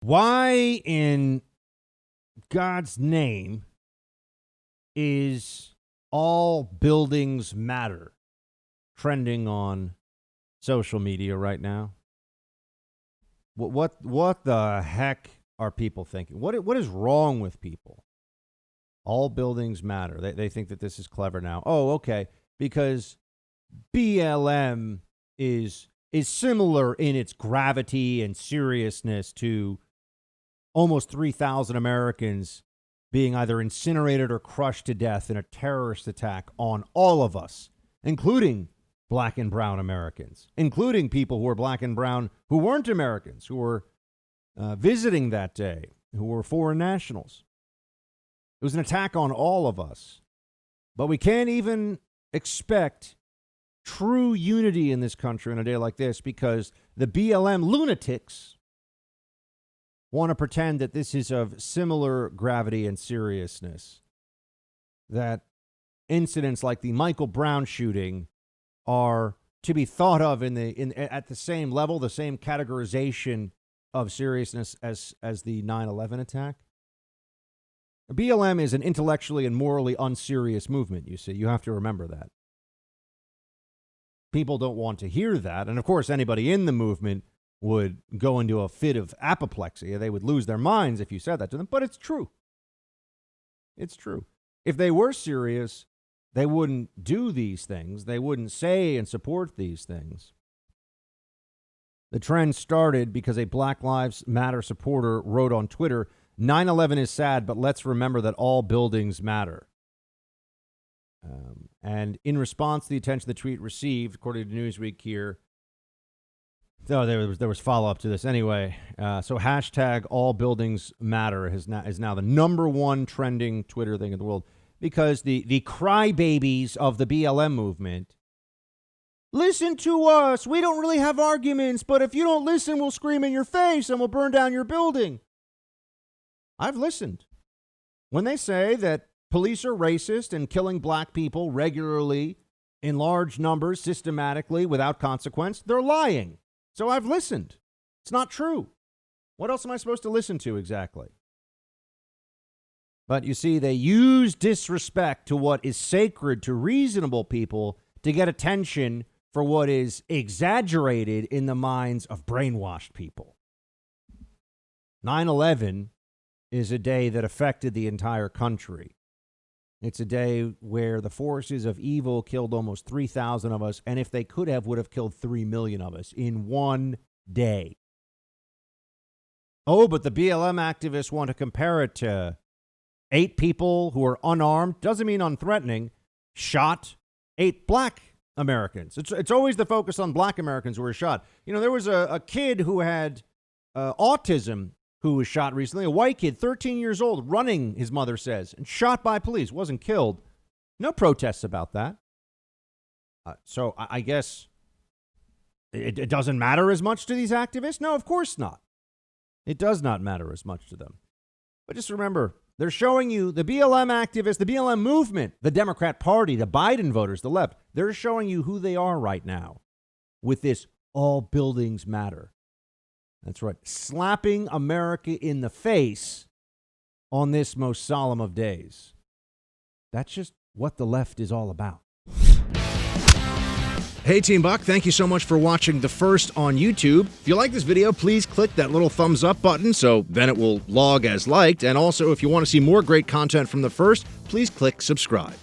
Why in God's name is all buildings matter trending on social media right now? What the heck are people thinking? What is wrong with people? All buildings matter. They think that this is clever now. Oh, okay. Because BLM is similar in its gravity and seriousness to almost 3,000 Americans being either incinerated or crushed to death in a terrorist attack on all of us, including black and brown Americans, including people who were black and brown who weren't Americans, who were visiting that day, who were foreign nationals. It was an attack on all of us. But we can't even expect true unity in this country on a day like this because the BLM lunatics want to pretend that this is of similar gravity and seriousness, that incidents like the Michael Brown shooting are to be thought of at the same level, the same categorization of seriousness as the 9/11 attack. BLM is an intellectually and morally unserious movement, you see. You have to remember that. People don't want to hear that. And, of course, anybody in the movement would go into a fit of apoplexy. They would lose their minds if you said that to them. But it's true. It's true. If they were serious, they wouldn't do these things. They wouldn't say and support these things. The trend started because a Black Lives Matter supporter wrote on Twitter, 9/11 is sad, but let's remember that all buildings matter. And in response to the attention the tweet received, according to Newsweek here, there was follow-up to this anyway. So hashtag all buildings matter is now the number one trending Twitter thing in the world because the crybabies of the BLM movement, listen to us. We don't really have arguments, but if you don't listen, we'll scream in your face and we'll burn down your building. I've listened. When they say that police are racist and killing black people regularly in large numbers, systematically, without consequence, they're lying. So I've listened. It's not true. What else am I supposed to listen to exactly? But you see, they use disrespect to what is sacred to reasonable people to get attention for what is exaggerated in the minds of brainwashed people. 9/11 is a day that affected the entire country. It's a day where the forces of evil killed almost 3,000 of us, and if they could have, would have killed 3 million of us in one day. Oh, but the BLM activists want to compare it to 8 people who are unarmed, doesn't mean unthreatening, shot 8 black Americans. It's always the focus on black Americans who were shot. You know, there was a kid who had autism who was shot recently, a white kid, 13 years old, running, his mother says, and shot by police, wasn't killed. No protests about that. So I guess it doesn't matter as much to these activists? No, of course not. It does not matter as much to them. But just remember, they're showing you, the BLM activists, the BLM movement, the Democrat Party, the Biden voters, the left, they're showing you who they are right now with this all buildings matter. That's right. Slapping America in the face on this most solemn of days. That's just what the left is all about. Hey, Team Buck, thank you so much for watching The First on YouTube. If you like this video, please click that little thumbs up button so then it will log as liked. And also, if you want to see more great content from The First, please click subscribe.